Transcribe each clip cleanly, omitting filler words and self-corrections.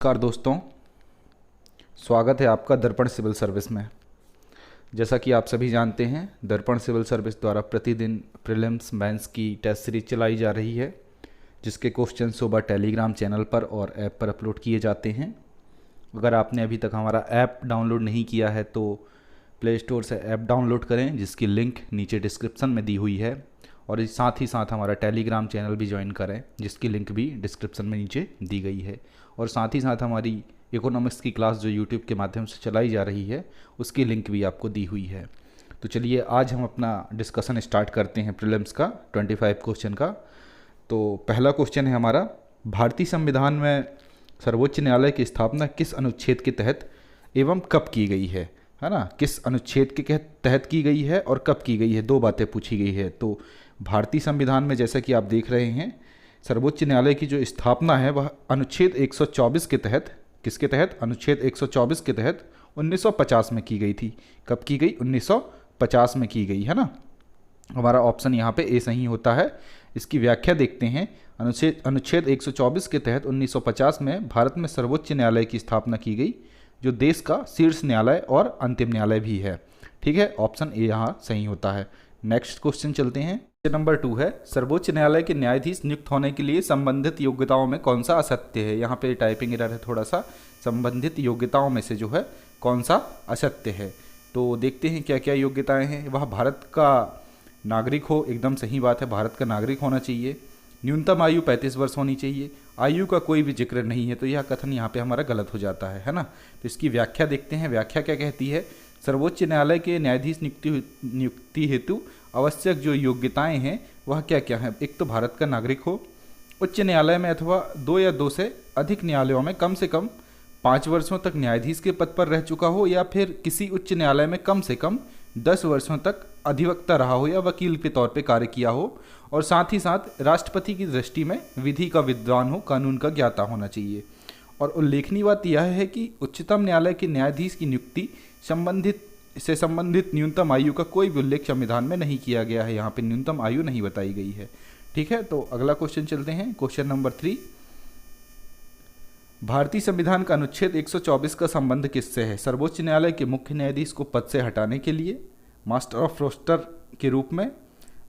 नमस्कार दोस्तों, स्वागत है आपका दर्पण सिविल सर्विस में। जैसा कि आप सभी जानते हैं, दर्पण सिविल सर्विस द्वारा प्रतिदिन प्रीलिम्स मेंस की टेस्ट सीरीज चलाई जा रही है, जिसके क्वेश्चन सुबह टेलीग्राम चैनल पर और ऐप पर अपलोड किए जाते हैं। अगर आपने अभी तक हमारा ऐप डाउनलोड नहीं किया है तो प्ले स्टोर से ऐप डाउनलोड करें, जिसकी लिंक नीचे डिस्क्रिप्शन में दी हुई है, और साथ ही साथ हमारा टेलीग्राम चैनल भी ज्वाइन करें, जिसकी लिंक भी डिस्क्रिप्शन में नीचे दी गई है। और साथ ही साथ हमारी इकोनॉमिक्स की क्लास जो यूट्यूब के माध्यम से चलाई जा रही है, उसकी लिंक भी आपको दी हुई है। तो चलिए आज हम अपना डिस्कशन स्टार्ट करते हैं प्रीलिम्स का 25 क्वेश्चन का। तो पहला क्वेश्चन है हमारा, भारतीय संविधान में सर्वोच्च न्यायालय की स्थापना किस अनुच्छेद के तहत एवं कब की गई है ना? किस अनुच्छेद के तहत की गई है और कब की गई है, दो बातें पूछी गई है। तो भारतीय संविधान में जैसा कि आप देख रहे हैं, सर्वोच्च न्यायालय की जो स्थापना है वह अनुच्छेद 124 के तहत, किसके तहत? अनुच्छेद 124 के तहत 1950 में की गई थी। कब की गई? 1950 में की गई है ना। हमारा ऑप्शन यहाँ पे ए सही होता है। इसकी व्याख्या देखते हैं। अनुच्छेद 124 के तहत 1950 में भारत में सर्वोच्च न्यायालय की स्थापना की गई, जो देश का शीर्ष न्यायालय और अंतिम न्यायालय भी है। ठीक है, ऑप्शन ए यहाँ सही होता है। नेक्स्ट क्वेश्चन चलते हैं। नंबर 2 है, सर्वोच्च न्यायालय के न्यायाधीश नियुक्त होने के लिए संबंधित योग्यताओं में कौन सा असत्य है? यहाँ पे टाइपिंग एरर है थोड़ा सा। संबंधित योग्यताओं में से जो है कौन सा असत्य है? तो देखते हैं क्या क्या योग्यताएं हैं। वह भारत का नागरिक हो, एकदम सही बात है, भारत का नागरिक होना चाहिए। न्यूनतम आयु 35 वर्ष होनी चाहिए। आयु का कोई भी जिक्र नहीं है, तो यह कथन यहाँ पे हमारा गलत हो जाता है ना। तो इसकी व्याख्या देखते हैं। व्याख्या क्या कहती है? सर्वोच्च न्यायालय के न्यायाधीश नियुक्ति हेतु आवश्यक जो योग्यताएं हैं वह क्या क्या हैं? एक तो भारत का नागरिक हो, उच्च न्यायालय में अथवा 2 या 2 से अधिक न्यायालयों में कम से कम 5 वर्षों तक न्यायाधीश के पद पर रह चुका हो, या फिर किसी उच्च न्यायालय में कम से कम 10 वर्षों तक अधिवक्ता रहा हो या वकील के तौर पर कार्य किया हो, और साथ ही साथ राष्ट्रपति की दृष्टि में विधि का विद्वान हो, कानून का ज्ञाता होना चाहिए। और उल्लेखनीय बात यह है कि उच्चतम न्यायालय के न्यायाधीश की नियुक्ति संबंधित न्यूनतम आयु का कोई भी उल्लेख संविधान में नहीं किया गया है। यहाँ पे न्यूनतम आयु नहीं बताई गई है। ठीक है, तो अगला क्वेश्चन चलते हैं। क्वेश्चन नंबर 3, भारतीय संविधान का अनुच्छेद 124 का संबंध किससे है? सर्वोच्च न्यायालय के मुख्य न्यायाधीश को पद से हटाने के लिए, मास्टर ऑफ रोस्टर के रूप में,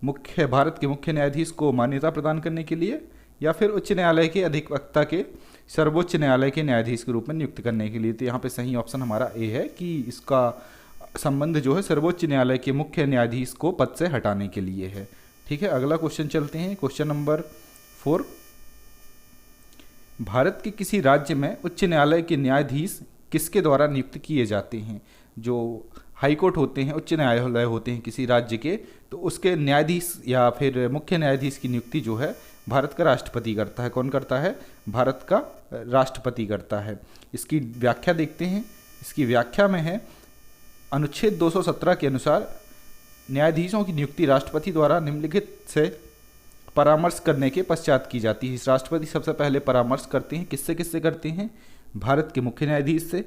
भारत के मुख्य न्यायाधीश को मान्यता प्रदान करने के लिए, या फिर उच्च न्यायालय के अधिवक्ता के सर्वोच्च न्यायालय के न्यायाधीश के रूप में नियुक्त करने के लिए। तो यहाँ पे सही ऑप्शन हमारा ए है कि इसका संबंध जो है सर्वोच्च न्यायालय के मुख्य न्यायाधीश को पद से हटाने के लिए है। ठीक है, अगला क्वेश्चन चलते हैं। क्वेश्चन नंबर 4, भारत के किसी राज्य में उच्च न्यायालय के न्यायाधीश किसके द्वारा नियुक्त किए जाते हैं? जो हाई कोर्ट होते हैं, उच्च न्यायालय होते हैं किसी राज्य के, तो उसके न्यायाधीश या फिर मुख्य न्यायाधीश की नियुक्ति जो है भारत का राष्ट्रपति करता है। कौन करता है? भारत का राष्ट्रपति करता है। इसकी व्याख्या देखते हैं। इसकी व्याख्या में है, अनुच्छेद 217 के अनुसार न्यायाधीशों की नियुक्ति राष्ट्रपति द्वारा निम्नलिखित से परामर्श करने के पश्चात की जाती है। इस राष्ट्रपति सबसे पहले परामर्श करते हैं। किससे किससे करते हैं? भारत के मुख्य न्यायाधीश से,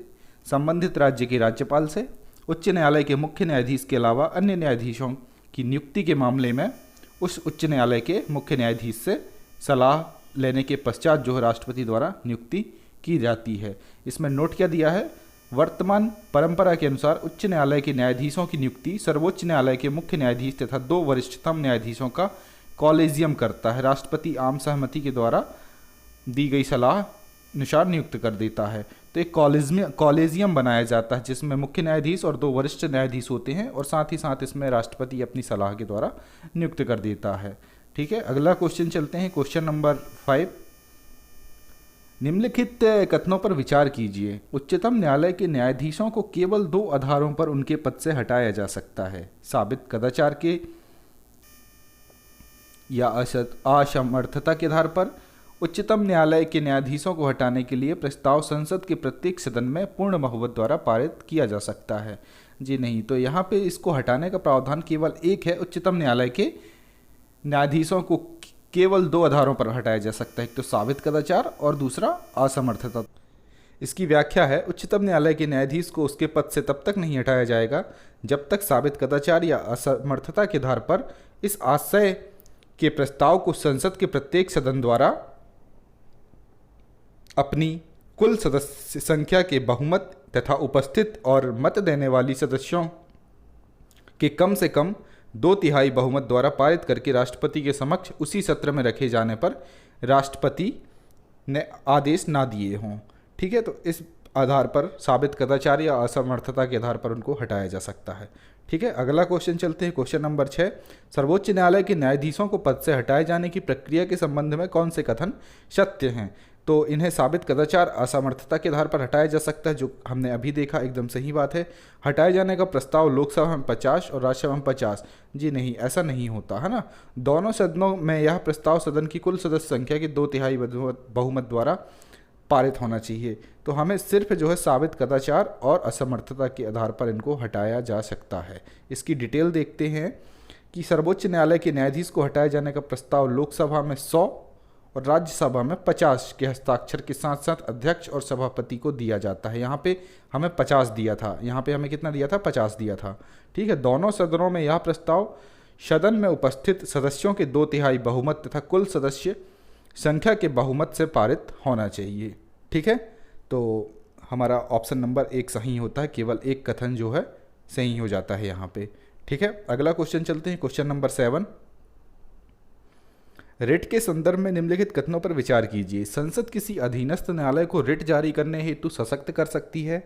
संबंधित राज्य के राज्यपाल से, उच्च न्यायालय के मुख्य न्यायाधीश के अलावा अन्य न्यायाधीशों की नियुक्ति के मामले में उस उच्च न्यायालय के मुख्य न्यायाधीश से सलाह लेने के पश्चात जो है राष्ट्रपति द्वारा नियुक्ति की जाती है। इसमें नोट क्या दिया है? वर्तमान परंपरा के अनुसार उच्च न्यायालय के न्यायाधीशों की नियुक्ति सर्वोच्च न्यायालय के मुख्य न्यायाधीश तथा 2 वरिष्ठतम न्यायाधीशों का कॉलेजियम करता है। राष्ट्रपति आम सहमति के द्वारा दी गई सलाह अनुसार नियुक्त कर देता है। तो एक कॉलेजियम बनाया जाता है, जिसमें मुख्य न्यायाधीश और 2 वरिष्ठ न्यायाधीश होते हैं, और साथ ही साथ इसमें राष्ट्रपति अपनी सलाह के द्वारा नियुक्त कर देता है। ठीक है, अगला क्वेश्चन चलते हैं। क्वेश्चन नंबर 5, निम्नलिखित कथनों पर विचार कीजिए। उच्चतम न्यायालय के न्यायाधीशों को केवल 2 आधारों पर उनके पद से हटाया जा सकता है: साबित कदाचार के या असमर्थता के आधार पर। उच्चतम न्यायालय के न्यायाधीशों को हटाने के लिए प्रस्ताव संसद के प्रत्येक सदन में पूर्ण बहुमत द्वारा पारित किया जा सकता है। जी नहीं, तो यहाँ पे इसको हटाने का प्रावधान केवल एक है। उच्चतम न्यायालय के न्यायाधीशों को केवल 2 आधारों पर हटाया जा सकता है, एक तो साबित कदाचार और दूसरा असमर्थता। इसकी व्याख्या है, उच्चतम न्यायालय के न्यायाधीश को उसके पद से तब तक नहीं हटाया जाएगा जब तक साबित कदाचार या असमर्थता के आधार पर इस आशय के प्रस्ताव को संसद के प्रत्येक सदन द्वारा अपनी कुल सदस्य संख्या के बहुमत तथा उपस्थित और मत देने वाली सदस्यों के कम से कम 2/3 बहुमत द्वारा पारित करके राष्ट्रपति के समक्ष उसी सत्र में रखे जाने पर राष्ट्रपति ने आदेश ना दिए हों। ठीक है, तो इस आधार पर साबित कदाचार या असमर्थता के आधार पर उनको हटाया जा सकता है। ठीक है, अगला क्वेश्चन चलते हैं। क्वेश्चन नंबर 6, सर्वोच्च न्यायालय के न्यायाधीशों को पद से हटाए जाने की प्रक्रिया के संबंध में कौन से कथन सत्य हैं? तो इन्हें साबित कदाचार असमर्थता के आधार पर हटाया जा सकता है, जो हमने अभी देखा एकदम सही बात है। हटाए जाने का प्रस्ताव लोकसभा में 50 और राज्यसभा में 50, जी नहीं, ऐसा नहीं होता है ना। दोनों सदनों में यह प्रस्ताव सदन की कुल सदस्य संख्या के 2/3 बहुमत द्वारा पारित होना चाहिए। तो हमें सिर्फ जो है साबित कदाचार और असमर्थता के आधार पर इनको हटाया जा सकता है। इसकी डिटेल देखते हैं कि सर्वोच्च न्यायालय के न्यायाधीश को हटाए जाने का प्रस्ताव लोकसभा में 100 और राज्यसभा में 50 के हस्ताक्षर के साथ साथ अध्यक्ष और सभापति को दिया जाता है। यहाँ पे हमें 50 दिया था, यहाँ पे हमें कितना दिया था? 50 दिया था। ठीक है, दोनों सदनों में यह प्रस्ताव सदन में उपस्थित सदस्यों के 2/3 बहुमत तथा कुल सदस्य संख्या के बहुमत से पारित होना चाहिए। ठीक है, तो हमारा ऑप्शन नंबर 1 सही होता है, केवल एक कथन जो है सही हो जाता है यहाँ पे। ठीक है, अगला क्वेश्चन चलते हैं। क्वेश्चन नंबर 7, रिट के संदर्भ में निम्नलिखित कथनों पर विचार कीजिए। संसद किसी अधीनस्थ न्यायालय को रिट जारी करने हेतु सशक्त कर सकती है।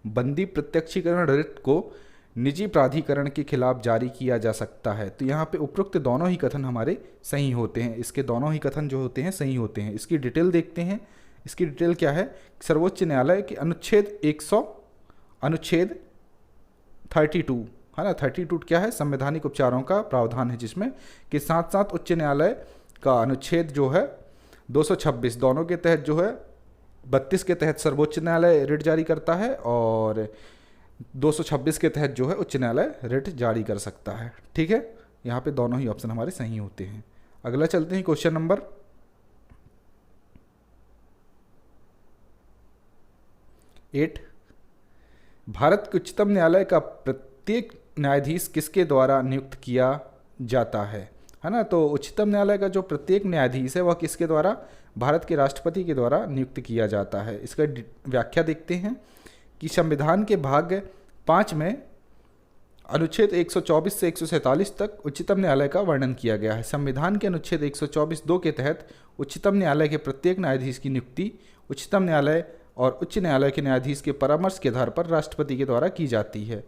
बंदी प्रत्यक्षीकरण रिट को निजी प्राधिकरण के खिलाफ जारी किया जा सकता है। तो यहाँ पे उपरोक्त दोनों ही कथन हमारे सही होते हैं। इसके दोनों ही कथन जो होते हैं सही होते हैं। इसकी डिटेल देखते हैं। इसकी डिटेल क्या है? सर्वोच्च न्यायालय के अनुच्छेद 32 है ना, 32 क्या है? संवैधानिक उपचारों का प्रावधान है, जिसमें के साथ साथ उच्च न्यायालय का अनुच्छेद जो है 226 दोनों के तहत जो है 32 के तहत सर्वोच्च न्यायालय रिट जारी करता है और 226 के तहत जो है उच्च न्यायालय रिट जारी कर सकता है। ठीक है, यहाँ पे दोनों ही ऑप्शन हमारे सही होते हैं। अगला चलते हैं। क्वेश्चन नंबर 8, भारत के उच्चतम न्यायालय का प्रत्येक न्यायाधीश किसके द्वारा नियुक्त किया जाता है ना? तो उच्चतम न्यायालय का जो प्रत्येक न्यायाधीश है वह किसके द्वारा? भारत के राष्ट्रपति के द्वारा नियुक्त किया जाता है। इसका व्याख्या देखते हैं कि संविधान के भाग 5 में अनुच्छेद 124 से 147 तक उच्चतम न्यायालय का वर्णन किया गया है। संविधान के अनुच्छेद 124(2) के तहत उच्चतम न्यायालय के प्रत्येक न्यायाधीश की नियुक्ति उच्चतम न्यायालय और उच्च न्यायालय के न्यायाधीश के परामर्श के आधार पर राष्ट्रपति के द्वारा की जाती है।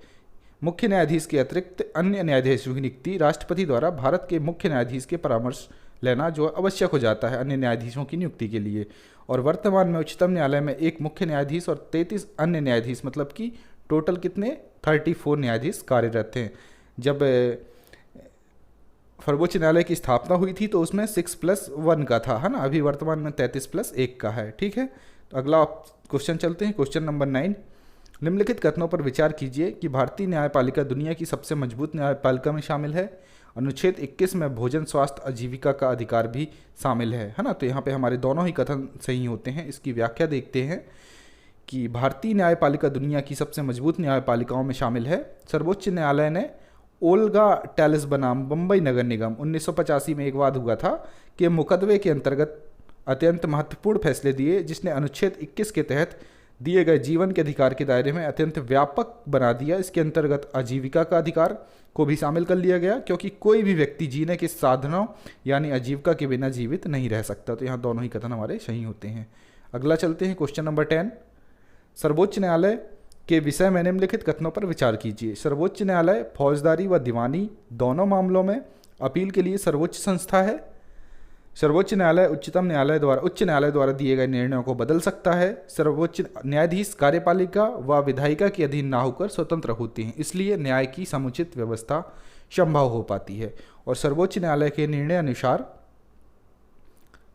मुख्य न्यायाधीश के अतिरिक्त अन्य न्यायाधीशों की नियुक्ति राष्ट्रपति द्वारा भारत के मुख्य न्यायाधीश के परामर्श लेना जो आवश्यक हो जाता है अन्य न्यायाधीशों की नियुक्ति के लिए। और वर्तमान में उच्चतम न्यायालय में एक मुख्य न्यायाधीश और 33 अन्य न्यायाधीश, मतलब कि टोटल कितने? 34 न्यायाधीश कार्यरत हैं। जब सर्वोच्च न्यायालय की स्थापना हुई थी तो उसमें 6+1 का था, है ना। अभी वर्तमान में 33+1 का है। ठीक है, तो अगला क्वेश्चन चलते हैं। क्वेश्चन नंबर 9, निम्नलिखित कथनों पर विचार कीजिए कि भारतीय न्यायपालिका दुनिया की सबसे मजबूत न्यायपालिका में शामिल है। अनुच्छेद 21 में भोजन, स्वास्थ्य, आजीविका का अधिकार भी शामिल है ना। तो यहाँ पे हमारे दोनों ही कथन सही होते हैं। इसकी व्याख्या देखते हैं कि भारतीय न्यायपालिका दुनिया की सबसे मजबूत न्यायपालिकाओं में शामिल है। सर्वोच्च न्यायालय ने ओल्गा टेलिस बनाम बम्बई नगर निगम 1985 में एक वाद हुआ था कि मुकदमे के अंतर्गत अत्यंत महत्वपूर्ण फैसले दिए, जिसने अनुच्छेद 21 के तहत दिए गए जीवन के अधिकार के दायरे में अत्यंत व्यापक बना दिया। इसके अंतर्गत आजीविका का अधिकार को भी शामिल कर लिया गया, क्योंकि कोई भी व्यक्ति जीने के साधनों यानी आजीविका के बिना जीवित नहीं रह सकता। तो यहाँ दोनों ही कथन हमारे सही होते हैं। अगला चलते हैं। क्वेश्चन नंबर 10, सर्वोच्च न्यायालय के विषय में निम्नलिखित कथनों पर विचार कीजिए। सर्वोच्च न्यायालय फौजदारी व दीवानी दोनों मामलों में अपील के लिए सर्वोच्च संस्था है। सर्वोच्च न्यायालय उच्च न्यायालय द्वारा दिए गए निर्णयों को बदल सकता है। सर्वोच्च न्यायाधीश कार्यपालिका व विधायिका के अधीन ना होकर स्वतंत्र होते हैं, इसलिए न्याय की समुचित व्यवस्था संभव हो पाती है। और सर्वोच्च न्यायालय के निर्णय अनुसार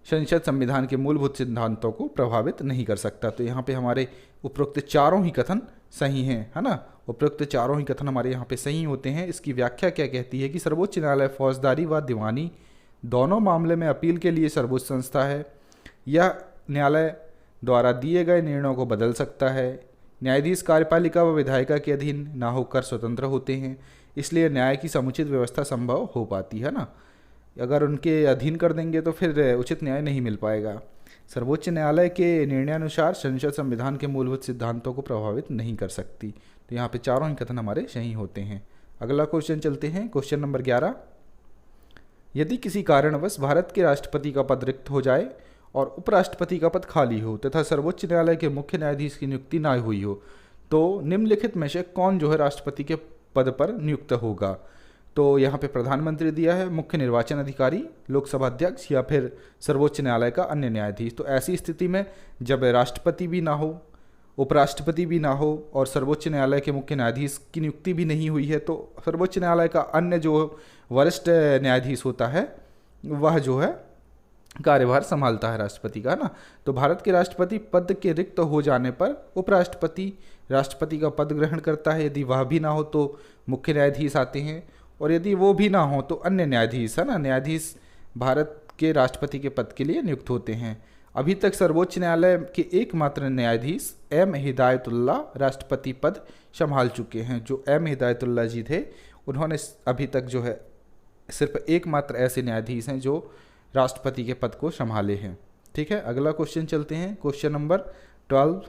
संसद संविधान के मूलभूत सिद्धांतों को प्रभावित नहीं कर सकता। तो यहाँ पे हमारे उपरोक्त चारों ही कथन सही हैं, है ना। उपरोक्त चारों ही कथन हमारे यहाँ पे सही होते हैं। इसकी व्याख्या क्या कहती है कि सर्वोच्च न्यायालय फौजदारी व दीवानी दोनों मामले में अपील के लिए सर्वोच्च संस्था है। यह न्यायालय द्वारा दिए गए निर्णयों को बदल सकता है। न्यायाधीश कार्यपालिका व विधायिका के अधीन ना होकर स्वतंत्र होते हैं, इसलिए न्याय की समुचित व्यवस्था संभव हो पाती है ना। अगर उनके अधीन कर देंगे तो फिर उचित न्याय नहीं मिल पाएगा। सर्वोच्च न्यायालय के निर्णयानुसार संसद संविधान के मूलभूत सिद्धांतों को प्रभावित नहीं कर सकती। तो यहाँ पे चारों ही कथन हमारे सही होते हैं। अगला क्वेश्चन चलते हैं, क्वेश्चन नंबर 11। यदि किसी कारणवश भारत के राष्ट्रपति का पद रिक्त हो जाए और उपराष्ट्रपति का पद खाली हो तथा सर्वोच्च न्यायालय के मुख्य न्यायाधीश की नियुक्ति ना हुई हो तो निम्नलिखित में से कौन जो है राष्ट्रपति के पद पर नियुक्त होगा। तो यहाँ पे प्रधानमंत्री दिया है, मुख्य निर्वाचन अधिकारी, लोकसभा अध्यक्ष या फिर सर्वोच्च न्यायालय का अन्य न्यायाधीश। तो ऐसी स्थिति में जब राष्ट्रपति भी ना हो, उपराष्ट्रपति भी ना हो और सर्वोच्च न्यायालय के मुख्य न्यायाधीश की नियुक्ति भी नहीं हुई है तो सर्वोच्च न्यायालय का अन्य जो वरिष्ठ न्यायाधीश होता है वह जो है कार्यभार संभालता है राष्ट्रपति का, ना। तो भारत के राष्ट्रपति पद के रिक्त हो जाने पर उपराष्ट्रपति राष्ट्रपति का पद ग्रहण करता है। यदि वह भी ना हो तो मुख्य न्यायाधीश आते हैं और यदि वो भी ना हो तो अन्य न्यायाधीश, है ना, न्यायाधीश भारत के राष्ट्रपति के पद के लिए नियुक्त होते हैं। अभी तक सर्वोच्च न्यायालय के एकमात्र न्यायाधीश एम हिदायतुल्ला राष्ट्रपति पद संभाल चुके हैं। जो एम हिदायतुल्ला जी थे उन्होंने अभी तक जो है सिर्फ एकमात्र ऐसे न्यायाधीश हैं जो राष्ट्रपति के पद को संभाले हैं। ठीक है, अगला क्वेश्चन चलते हैं, क्वेश्चन नंबर 12।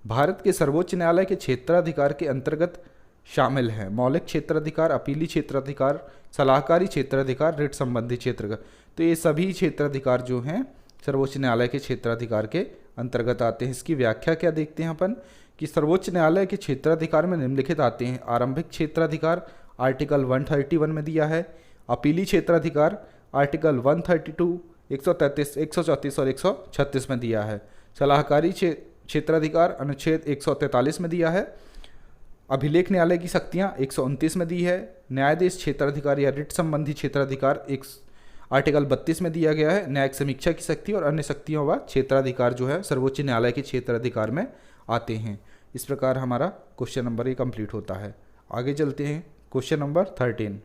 भारत के सर्वोच्च न्यायालय के क्षेत्राधिकार के अंतर्गत शामिल हैं मौलिक क्षेत्राधिकार, अपीली क्षेत्राधिकार, सलाहकारी क्षेत्राधिकार, रिट संबंधी क्षेत्राधिकार। तो ये सभी क्षेत्राधिकार जो हैं सर्वोच्च न्यायालय के क्षेत्राधिकार के अंतर्गत आते हैं। इसकी व्याख्या क्या देखते हैं अपन कि सर्वोच्च न्यायालय के क्षेत्राधिकार में निम्नलिखित आते हैं। आरंभिक क्षेत्राधिकार आर्टिकल 131 में दिया है। अपीली क्षेत्राधिकार आर्टिकल 132, 133, 134 और 136 में दिया है। सलाहकारी क्षेत्राधिकार अनुच्छेद 143 में दिया है। अभिलेख न्यायालय की शक्तियाँ 129 में दी है। न्यायाधीश क्षेत्राधिकार या रिट संबंधी क्षेत्राधिकार आर्टिकल 32 में दिया गया है। न्यायिक समीक्षा की शक्ति और अन्य शक्तियों व क्षेत्राधिकार जो है सर्वोच्च न्यायालय के क्षेत्राधिकार में आते हैं। इस प्रकार हमारा क्वेश्चन नंबर ये कंप्लीट होता है। आगे चलते हैं, क्वेश्चन नंबर 13।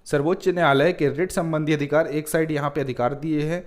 सर्वोच्च न्यायालय के रिट संबंधी अधिकार, एक साइड यहाँ पे अधिकार दिए हैं,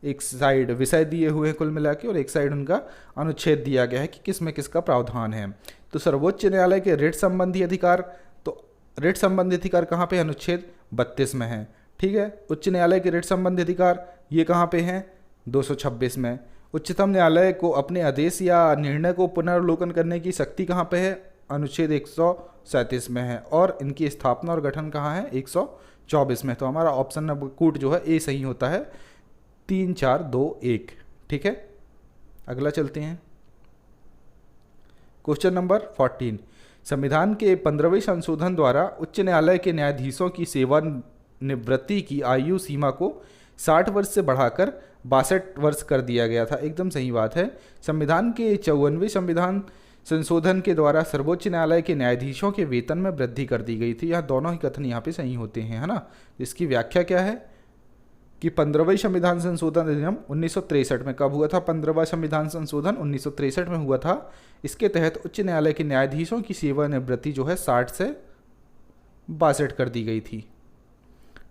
एक साइड विषय दिए हुए हैं कुल मिला के, और एक साइड उनका अनुच्छेद दिया गया है कि किस में किसका प्रावधान है। तो सर्वोच्च न्यायालय के रिट संबंधी अधिकार, तो रिट संबंधी अधिकार कहाँ पे, अनुच्छेद 32 में है। ठीक है, उच्च न्यायालय के रिट संबंधी अधिकार ये कहाँ पे हैं, 226 में। उच्चतम न्यायालय को अपने आदेश या निर्णय को पुनर्वलोकन करने की शक्ति कहाँ पे है, अनुच्छेद 137 में है। और इनकी स्थापना और गठन कहाँ है, 124 में। तो हमारा ऑप्शन नंबर कूट जो है ए सही होता है, 3, 4, 2, 1। ठीक है, अगला चलते हैं, क्वेश्चन नंबर 14। संविधान के 15वें संशोधन द्वारा उच्च न्यायालय के न्यायाधीशों की सेवानिवृत्ति की आयु सीमा को 60 वर्ष से बढ़ाकर 62 वर्ष कर दिया गया था। एकदम सही बात है। संविधान के 54वें संविधान संशोधन के द्वारा सर्वोच्च न्यायालय के न्यायाधीशों के वेतन में वृद्धि कर दी गई थी। यह दोनों ही कथन यहाँ पे सही होते हैं, है ना। इसकी व्याख्या क्या है कि 15वें संविधान संशोधन अधिनियम 1963 में कब हुआ था, 15वां संविधान संशोधन 1963 में हुआ था। इसके तहत उच्च न्यायालय के न्यायाधीशों की सेवानिवृत्ति जो है 60 से 62 कर दी गई थी।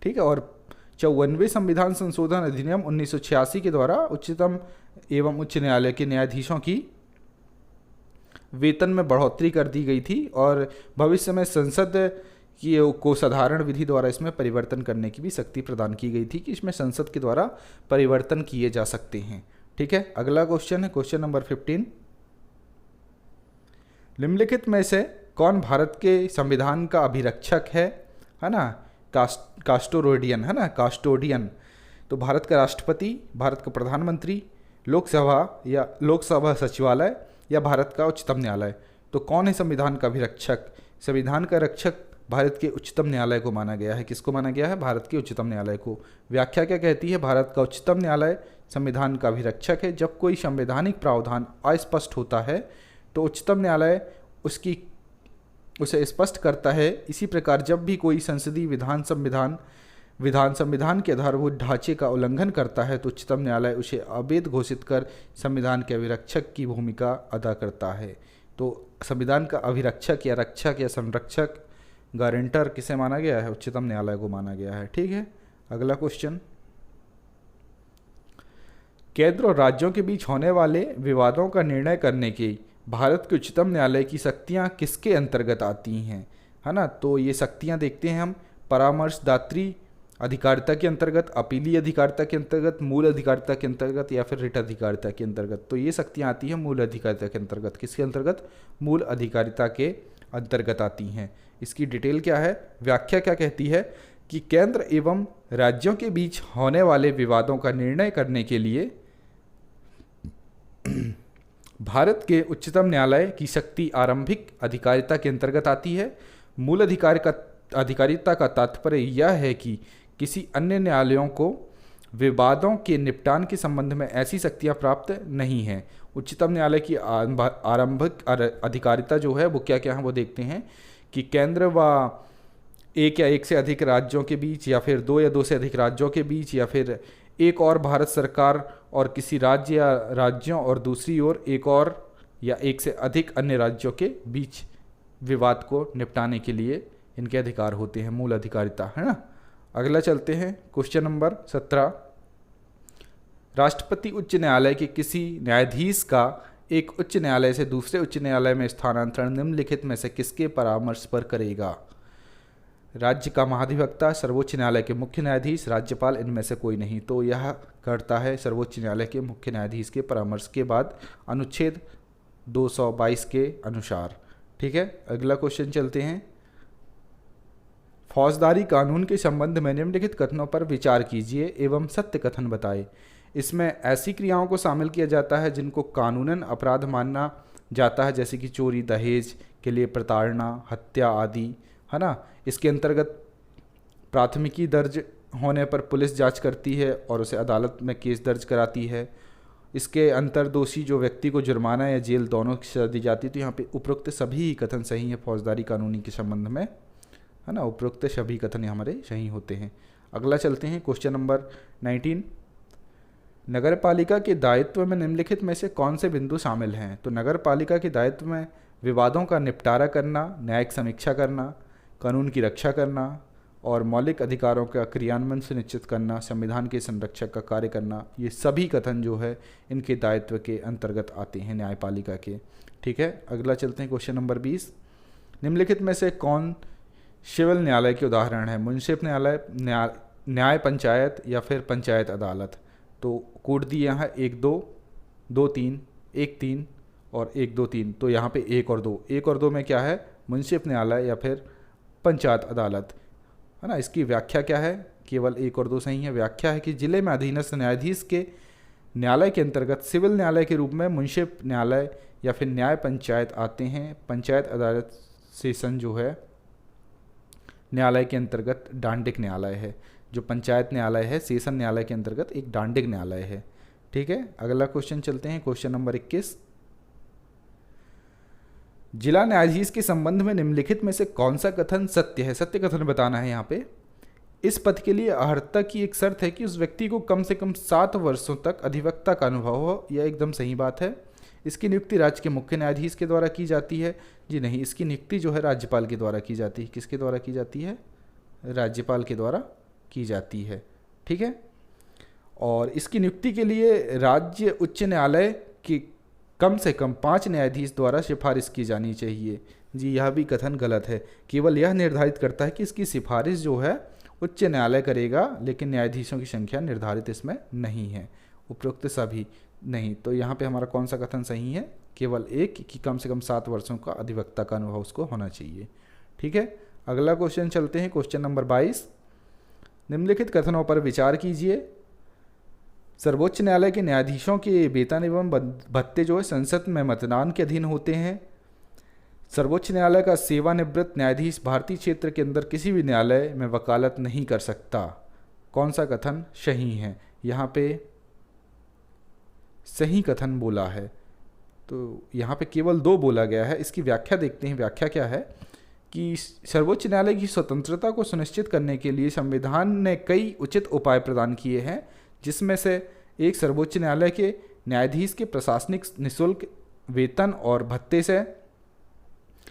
ठीक है, और 54वें संविधान संशोधन अधिनियम 1986 के द्वारा उच्चतम एवं उच्च न्यायालय के न्यायाधीशों की वेतन में बढ़ोतरी कर दी गई थी और भविष्य में संसद को साधारण विधि द्वारा इसमें परिवर्तन करने की भी शक्ति प्रदान की गई थी कि इसमें संसद के द्वारा परिवर्तन किए जा सकते हैं। ठीक है, अगला क्वेश्चन है क्वेश्चन नंबर 15। निम्नलिखित में से कौन भारत के संविधान का अभिरक्षक है ना, कास्टोरोडियन, है ना, कास्टोडियन। तो भारत का राष्ट्रपति, भारत का प्रधानमंत्री, लोकसभा या लोकसभा सचिवालय या भारत का उच्चतम न्यायालय। तो कौन है संविधान का अभिरक्षक? संविधान का रक्षक भारत के उच्चतम न्यायालय को माना गया है। किसको माना गया है? भारत के उच्चतम न्यायालय को। व्याख्या क्या कहती है? भारत का उच्चतम न्यायालय संविधान का अभिरक्षक है। जब कोई संवैधानिक प्रावधान अस्पष्ट होता है तो उच्चतम न्यायालय उसे स्पष्ट करता है। इसी प्रकार जब भी कोई संसदीय विधान संविधान के आधारभूत ढांचे का उल्लंघन करता है तो उच्चतम न्यायालय उसे अवैध घोषित कर संविधान के अभिरक्षक की भूमिका अदा करता है। तो संविधान का अभिरक्षक या रक्षक या संरक्षक, गारंटर किसे माना गया है? उच्चतम न्यायालय को माना गया है। ठीक है, अगला क्वेश्चन। केंद्र और राज्यों के बीच होने वाले विवादों का निर्णय करने की भारत के उच्चतम न्यायालय की शक्तियां किसके अंतर्गत आती हैं, है ना। तो ये शक्तियां देखते हैं हम। परामर्शदात्री अधिकारिता के अंतर्गत, अपीलीय अधिकारिता के अंतर्गत, मूल अधिकारिता के अंतर्गत या फिर रिट अधिकारिता के अंतर्गत। तो ये शक्तियाँ आती हैं मूल अधिकारिता के अंतर्गत। किसके अंतर्गत? मूल अधिकारिता के अंतर्गत आती हैं। इसकी डिटेल क्या है? व्याख्या क्या कहती है कि केंद्र एवं राज्यों के बीच होने वाले विवादों का निर्णय करने के लिए भारत के उच्चतम न्यायालय की शक्ति आरंभिक अधिकारिता के अंतर्गत आती है। मूल अधिकारिता का तात्पर्य यह है कि किसी अन्य न्यायालयों को विवादों के निपटान के संबंध में ऐसी शक्तियां प्राप्त नहीं हैं। उच्चतम न्यायालय की आरंभिक अधिकारिता जो है वो क्या क्या है वो देखते हैं कि केंद्र व एक या एक से अधिक राज्यों के बीच, या फिर दो या दो से अधिक राज्यों के बीच, या फिर एक और भारत सरकार और किसी राज्य या राज्यों और दूसरी ओर एक और या एक से अधिक अन्य राज्यों के बीच विवाद को निपटाने के लिए इनके अधिकार होते हैं। मूल अधिकारिता है ना। अगला चलते हैं क्वेश्चन नंबर 17। राष्ट्रपति उच्च न्यायालय के किसी न्यायाधीश का एक उच्च न्यायालय से दूसरे उच्च न्यायालय में स्थानांतरण निम्नलिखित में से किसके परामर्श पर करेगा? राज्य का महाधिवक्ता, सर्वोच्च न्यायालय के मुख्य न्यायाधीश, राज्यपाल, इनमें से कोई नहीं। तो यह करता है सर्वोच्च न्यायालय के मुख्य न्यायाधीश के परामर्श के बाद, अनुच्छेद 222 के अनुसार। ठीक है, अगला क्वेश्चन चलते हैं। फौजदारी कानून के संबंध में निम्नलिखित कथनों पर विचार कीजिए एवं सत्य कथन बताएं। इसमें ऐसी क्रियाओं को शामिल किया जाता है जिनको कानूनन अपराध माना जाता है, जैसे कि चोरी, दहेज के लिए प्रताड़ना, हत्या आदि, है ना। इसके अंतर्गत प्राथमिकी दर्ज होने पर पुलिस जांच करती है और उसे अदालत में केस दर्ज कराती है। इसके अंतर्दोषी जो व्यक्ति को जुर्माना या जेल दोनों की सजा दी जाती है। तो यहाँ पे उपरोक्त सभी कथन सही है फौजदारी कानूनी के संबंध में, है ना। उपरोक्त सभी कथन हमारे सही होते हैं। अगला चलते हैं क्वेश्चन नंबर 19। नगर पालिका के दायित्व में निम्नलिखित में से कौन से बिंदु शामिल हैं? तो नगर पालिका के दायित्व में विवादों का निपटारा करना, न्यायिक समीक्षा करना, कानून की रक्षा करना और मौलिक अधिकारों का क्रियान्वयन सुनिश्चित करना, संविधान के संरक्षक का कार्य करना, ये सभी कथन जो है इनके दायित्व के अंतर्गत आते हैं न्यायपालिका के। ठीक है, अगला चलते हैं क्वेश्चन नंबर 20। निम्नलिखित में से कौन सिविल न्यायालय के उदाहरण है? मुंसिफ न्यायालय, न्याय पंचायत या फिर पंचायत अदालत। तो कोड दिया है 1 2 2 3 1 3 और 1 2 3। तो यहाँ पे 1 और 2, 1 और 2 में क्या है? मुंसिफ न्यायालय या फिर पंचायत अदालत, है ना। इसकी व्याख्या क्या है? केवल 1 और 2 सही है। व्याख्या है कि जिले में अधीनस्थ न्यायाधीश के न्यायालय के अंतर्गत सिविल न्यायालय के रूप में मुंसिफ न्यायालय या फिर न्याय पंचायत आते हैं। पंचायत अदालत सेशन जो है न्यायालय के अंतर्गत डांडिक न्यायालय है। जो पंचायत न्यायालय है सेशन न्यायालय के अंतर्गत एक डांडिक न्यायालय है। ठीक है, अगला क्वेश्चन चलते हैं क्वेश्चन नंबर 21। जिला न्यायाधीश के संबंध में निम्नलिखित में से कौन सा कथन सत्य है? सत्य कथन बताना है यहाँ पे। इस पद के लिए अर्हता की एक शर्त है कि उस व्यक्ति को कम से कम 7 वर्षों तक अधिवक्ता का अनुभव हो। यह एकदम सही बात है। इसकी नियुक्ति राज्य के मुख्य न्यायाधीश के द्वारा की जाती है। जी नहीं, इसकी नियुक्ति जो है राज्यपाल के द्वारा की जाती है। किसके द्वारा की जाती है? राज्यपाल के द्वारा की जाती है। ठीक है, और इसकी नियुक्ति के लिए राज्य उच्च न्यायालय की कम से कम 5 न्यायाधीश द्वारा सिफारिश की जानी चाहिए। जी, यह भी कथन गलत है। केवल यह निर्धारित करता है कि इसकी सिफारिश जो है उच्च न्यायालय करेगा, लेकिन न्यायाधीशों की संख्या निर्धारित इसमें नहीं है। उपरोक्त सभी नहीं। तो यहाँ पे हमारा कौन सा कथन सही है? केवल एक कि कम से कम 7 वर्षों का अधिवक्ता का अनुभव उसको होना चाहिए। ठीक है, अगला क्वेश्चन चलते हैं क्वेश्चन नंबर 22। निम्नलिखित कथनों पर विचार कीजिए। सर्वोच्च न्यायालय के न्यायाधीशों के वेतन एवं भत्ते जो है संसद में मतदान के अधीन होते हैं। सर्वोच्च न्यायालय का सेवानिवृत्त न्यायाधीश भारतीय क्षेत्र के अंदर किसी भी न्यायालय में वकालत नहीं कर सकता। कौन सा कथन सही है? यहाँ पे सही कथन बोला है। तो यहाँ पे केवल 2 बोला गया है। इसकी व्याख्या देखते हैं। व्याख्या क्या है कि सर्वोच्च न्यायालय की स्वतंत्रता को सुनिश्चित करने के लिए संविधान ने कई उचित उपाय प्रदान किए हैं, जिसमें से एक सर्वोच्च न्यायालय के न्यायाधीश के प्रशासनिक निःशुल्क वेतन और भत्ते से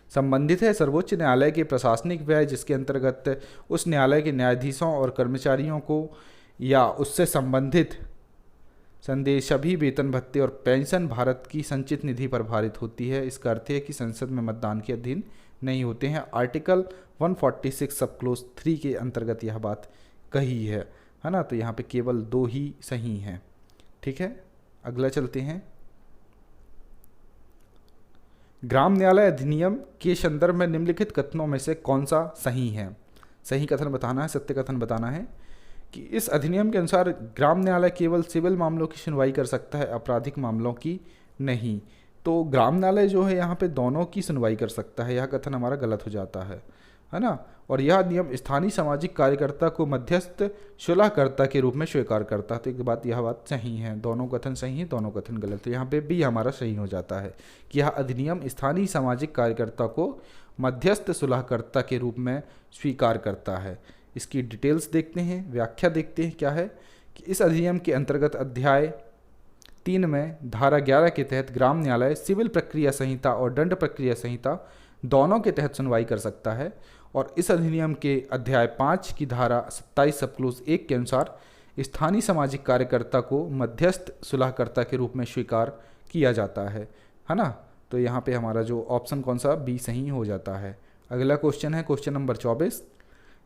संबंधित है। सर्वोच्च न्यायालय के प्रशासनिक व्यय, जिसके अंतर्गत उस न्यायालय के न्यायाधीशों और कर्मचारियों को या उससे संबंधित संदेश सभी वेतन भत्ते और पेंशन भारत की संचित निधि पर भारित होती है। इसका अर्थ है कि संसद में मतदान के अधीन नहीं होते हैं। आर्टिकल 146 सब क्लोज 3 के अंतर्गत यह बात कही है ना। तो यहाँ पे केवल 2 ही सही हैं। ठीक है, अगला चलते हैं। ग्राम न्यायालय अधिनियम के संदर्भ में निम्नलिखित कथनों में से कौन सा सही है? सही कथन बताना है, सत्य कथन बताना है कि इस अधिनियम के अनुसार ग्राम न्यायालय केवल सिविल मामलों की सुनवाई कर सकता है, आपराधिक मामलों की नहीं। तो ग्राम न्यायालय जो है यहाँ पे दोनों की सुनवाई कर सकता है, यह कथन हमारा गलत हो जाता है ना। और यह नियम स्थानीय सामाजिक कार्यकर्ता को मध्यस्थ सुलहकर्ता के रूप में स्वीकार करता है। तो एक बात, यह बात सही है, दोनों कथन सही है, दोनों कथन गलत है। यहाँ पे भी हमारा सही हो जाता है कि यह अधिनियम स्थानीय सामाजिक कार्यकर्ता को मध्यस्थ सुलहकर्ता के रूप में स्वीकार करता है। इसकी डिटेल्स देखते हैं, व्याख्या देखते हैं क्या है कि इस अधिनियम के अंतर्गत अध्याय 3 में धारा 11 के तहत ग्राम न्यायालय सिविल प्रक्रिया संहिता और दंड प्रक्रिया संहिता दोनों के तहत सुनवाई कर सकता है। और इस अधिनियम के अध्याय 5 की धारा 27 सब क्लोज 1 के अनुसार स्थानीय सामाजिक कार्यकर्ता को मध्यस्थ सुलहकर्ता के रूप में स्वीकार किया जाता है ना। तो यहाँ पे हमारा जो ऑप्शन कौन सा, बी सही हो जाता है। अगला क्वेश्चन है क्वेश्चन नंबर 24।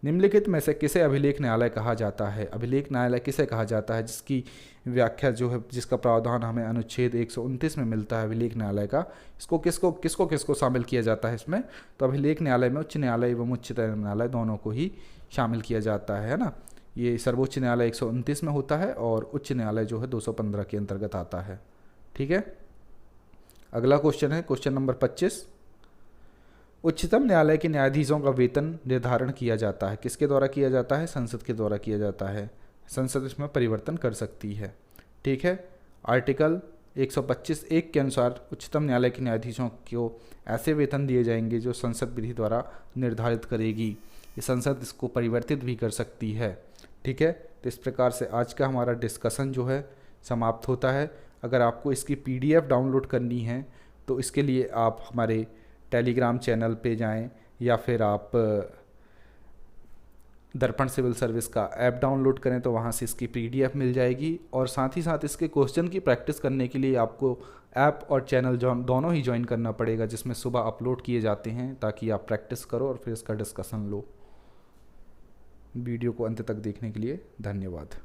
निम्नलिखित में से किसे अभिलेख न्यायालय कहा जाता है? अभिलेख न्यायालय किसे कहा जाता है, जिसकी व्याख्या जो है, जिसका प्रावधान हमें अनुच्छेद 129 में मिलता है अभिलेख न्यायालय का। इसको किसको किसको किसको शामिल किया जाता है इसमें? तो अभिलेख न्यायालय में उच्च न्यायालय एवं उच्चतम न्यायालय दोनों को ही शामिल किया जाता है ना। ये सर्वोच्च न्यायालय 129 में होता है और उच्च न्यायालय जो है 215 के अंतर्गत आता है। ठीक है, अगला क्वेश्चन है क्वेश्चन नंबर 25। उच्चतम न्यायालय के न्यायाधीशों का वेतन निर्धारण किया जाता है, किसके द्वारा किया जाता है? संसद के द्वारा किया जाता है। संसद इसमें परिवर्तन कर सकती है। ठीक है, आर्टिकल 125(1) के अनुसार उच्चतम न्यायालय के न्यायाधीशों को ऐसे वेतन दिए जाएंगे जो संसद विधि द्वारा निर्धारित करेगी। ये संसद इसको परिवर्तित भी कर सकती है। ठीक है, तो इस प्रकार से आज का हमारा डिस्कशन जो है समाप्त होता है। अगर आपको इसकी PDF डाउनलोड करनी है तो इसके लिए आप हमारे टेलीग्राम चैनल पे जाएं या फिर आप दर्पण सिविल सर्विस का ऐप डाउनलोड करें तो वहाँ से इसकी PDF मिल जाएगी। और साथ ही साथ इसके क्वेश्चन की प्रैक्टिस करने के लिए आपको ऐप और चैनल दोनों ही ज्वाइन करना पड़ेगा, जिसमें सुबह अपलोड किए जाते हैं, ताकि आप प्रैक्टिस करो और फिर इसका डिस्कशन लो। वीडियो को अंत तक देखने के लिए धन्यवाद।